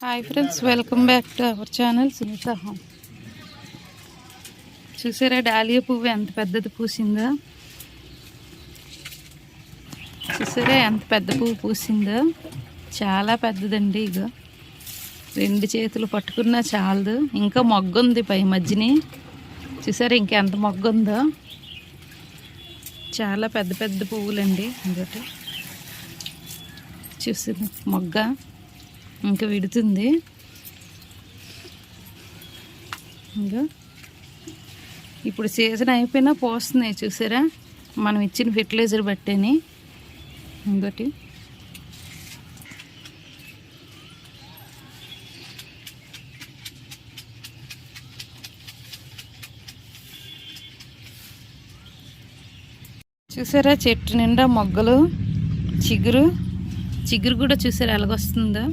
Hi friends, welcome back to our channel Sunitha home. చూసారా dahlia పువ్వు ఎంత పెద్దది పూసిందో? చూసారా ఎంత పెద్ద పువ్వు పూసిందో? చాలా పెద్దదండి. ఇగో 2 చేతులు పట్టుకున్నా చాలదు. ఇంకా మొగ్గుంది పై మధ్యని. చూసారా ఇంకెంత మొగ్గుందో? చాలా పెద్ద పెద్ద పువ్వులండి. ఇంకోటి చూసింది మొగ్గ ఇంకా విడుతుంది. ఇంకా ఇప్పుడు సీజన్ అయిపోయినా పోస్తున్నాయి. చూసారా మనం ఇచ్చిన ఫెర్టిలైజర్ బట్టేని. ఇంకోటి చూసారా చెట్టు నిండా మొగ్గలు, చిగురు కూడా చూసారా ఎలాగొస్తుందో?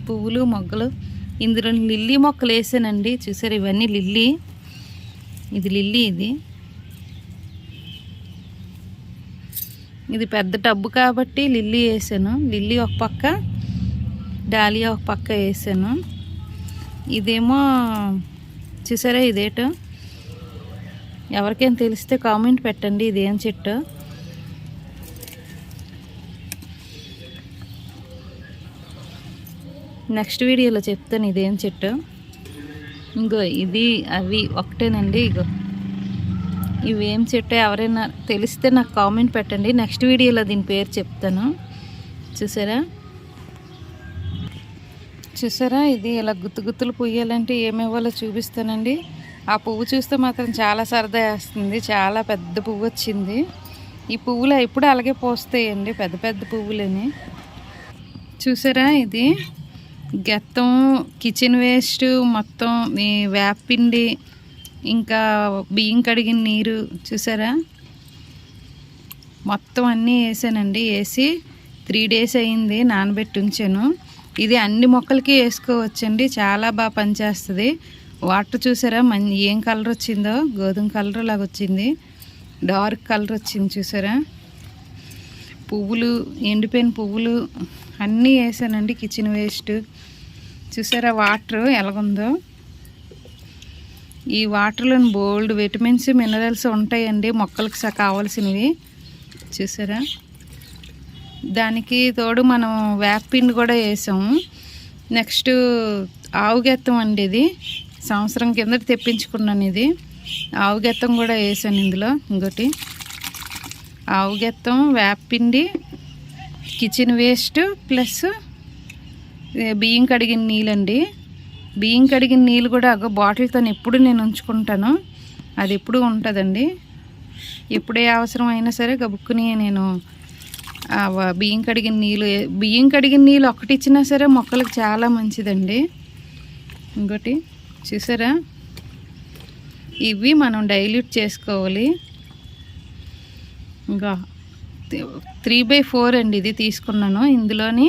పువ్వులు మొగ్గలు. ఇందులో లిల్లీ మొక్కలు వేసానండి. చూసారు ఇవన్నీ లిల్లీ. ఇది లిల్లీ. ఇది పెద్ద టబ్బు కాబట్టి లిల్లీ వేసాను. లిల్లీ ఒక పక్క, డాలియా ఒక పక్క వేసాను. ఇదేమో చూసారా ఇదేటో? ఎవరికైనా తెలిస్తే కామెంట్ పెట్టండి ఇదేం చెట్టు. నెక్స్ట్ వీడియోలో చెప్తాను ఇదేం చెట్టు. ఇంకో ఇది అవి ఒకటేనండి. ఇగో ఇవేం చెట్టు ఎవరైనా తెలిస్తే నాకు కామెంట్ పెట్టండి. నెక్స్ట్ వీడియోలో దీని పేరు చెప్తాను. చూసారా ఇది ఇలా గుత్తులు పూయాలంటే ఏమివ్వాలో చూపిస్తానండి. ఆ పువ్వు చూస్తే మాత్రం చాలా సరదా వేస్తుంది. చాలా పెద్ద పువ్వు వచ్చింది. ఈ పువ్వులు ఎప్పుడు అలాగే పోస్తాయండి, పెద్ద పెద్ద పువ్వులని. చూసారా ఇది గెత్తం, కిచెన్ వేస్ట్ మొత్తం, వేపిండి, ఇంకా బియ్యం కడిగిన నీరు. చూసారా మొత్తం అన్నీ వేసానండి. వేసి 3 days అయింది నానబెట్టి ఉంచాను. ఇది అన్ని మొక్కలకి వేసుకోవచ్చండి. చాలా బాగా పనిచేస్తుంది. వాటర్ చూసారా ఏం కలర్ వచ్చిందో? గోధుమ కలర్ లాగా వచ్చింది. డార్క్ కలర్ వచ్చింది. చూసారా పువ్వులు, ఎండిపోయిన పువ్వులు అన్నీ వేసానండి. Kitchen waste. చూసారా వాటర్ ఎలాగుందో? ఈ వాటర్లోని బోల్డ్ విటమిన్స్, మినరల్స్ ఉంటాయండి మొక్కలకు కావాల్సినవి. చూసారా దానికి తోడు మనం వేపిండి కూడా వేసాము. నెక్స్ట్ ఆవుగెత్తం అండి. ఇది సంవత్సరం కిందట తెప్పించుకున్నాను. ఇది ఆవుగెత్తం కూడా వేసాను ఇందులో. ఇంకోటి ఆవుగెత్తం, వేపిండి, కిచెన్ వేస్ట్ ప్లస్ బియ్యం కడిగిన నీళ్ళండి. బియ్యం కడిగిన నీళ్ళు కూడా బాటిల్తో ఎప్పుడు నేను ఉంచుకుంటాను. అది ఎప్పుడు ఉంటుందండి. ఎప్పుడే అవసరం అయినా సరే గబుక్కుని నేను బియ్యం కడిగిన నీళ్ళు ఒకటి ఇచ్చినా సరే మొక్కలకు చాలా మంచిదండి. ఇంకోటి చూసారా ఇవి మనం డైల్యూట్ చేసుకోవాలి. ఇంకా 3/4 అండి ఇది తీసుకున్నాను. ఇందులోని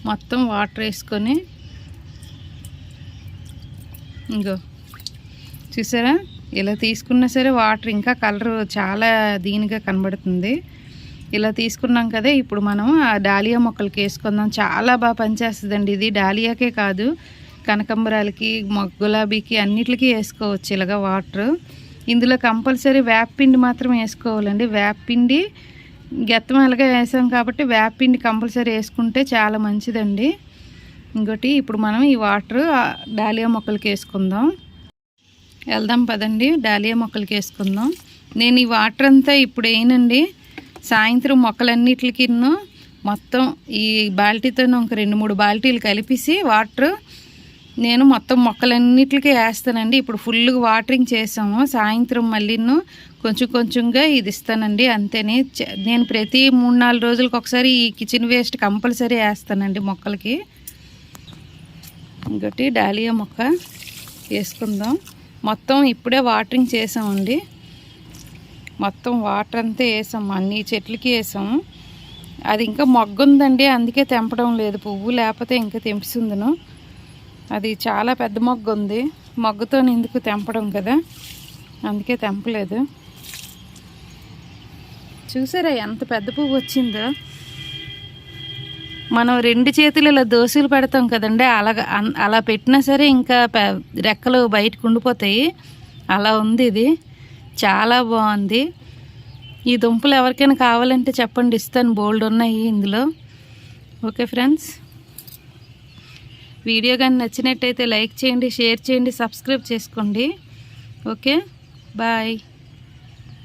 మొత్తం వాటర్ వేసుకొని ఇంకో చూసారా ఇలా తీసుకున్నా సరే వాటర్ ఇంకా కలర్ చాలా దీనిగా కనబడుతుంది. ఇలా తీసుకున్నాం కదా, ఇప్పుడు మనం ఆ డాలియా మొక్కలకి వేసుకుందాం. చాలా బాగా పనిచేస్తుందండి ఇది. డాలియాకే కాదు, కనకంబరాలకి, గులాబీకి అన్నిటికీ వేసుకోవచ్చు ఇలాగా వాటర్. ఇందులో కంపల్సరీ వేపిండి మాత్రం వేసుకోవాలండి. వేపిండి గెత్తం ఎలాగా వేసాం కాబట్టి వేపిండి కంపల్సరీ వేసుకుంటే చాలా మంచిదండి. ఇంకోటి ఇప్పుడు మనం ఈ వాటర్ డాలియా మొక్కలకి వేసుకుందాం. వెళ్దాం పదండి, డాలియా మొక్కలకి వేసుకుందాం. నేను ఈ వాటర్ అంతా ఇప్పుడు వేయనండి. సాయంత్రం మొక్కలన్నిటికి మొత్తం ఈ బాల్టీతో ఒక 2-3 బాల్టీలు కలిపేసి వాటర్ నేను మొత్తం మొక్కలన్నిటికీ వేస్తానండి. ఇప్పుడు ఫుల్గా వాటరింగ్ చేసాము. సాయంత్రం మళ్ళీ కొంచెంగా ఇది ఇస్తానండి. అంతేనే నేను ప్రతి 3-4 రోజులకు ఒకసారి ఈ కిచెన్ వేస్ట్ కంపల్సరీ వేస్తానండి మొక్కలకి. ఇంకోటి డాలియా మొక్క వేసుకుందాం. మొత్తం ఇప్పుడే వాటరింగ్ చేసామండి. మొత్తం వాటర్ అంతా వేసాము, అన్ని చెట్లకి వేసాము. అది ఇంకా మొగ్గుందండి, అందుకే తెంపడం లేదు. పువ్వు లేకపోతే ఇంకా తెంపిస్తుందను. అది చాలా పెద్ద మొగ్గు ఉంది. మొగ్గుతో ఎందుకు తెంపడం కదా, అందుకే తెంపలేదు. చూసారా ఎంత పెద్ద పువ్వు వచ్చిందో? మనం 2 చేతులు ఇలా దోశలు పెడతాం కదండి, అలా పెట్టినా సరే ఇంకా రెక్కలు బయటకు ఉండిపోతాయి. అలా ఉంది ఇది, చాలా బాగుంది. ఈ దుంపలు ఎవరికైనా కావాలంటే చెప్పండి, ఇస్తాను, బోల్డ్ ఉన్నాయి ఇందులో. ఓకే ఫ్రెండ్స్, వీడియో కానీ నచ్చినట్టయితే లైక్ చేయండి, షేర్ చేయండి, సబ్స్క్రైబ్ చేసుకోండి. Okay, bye.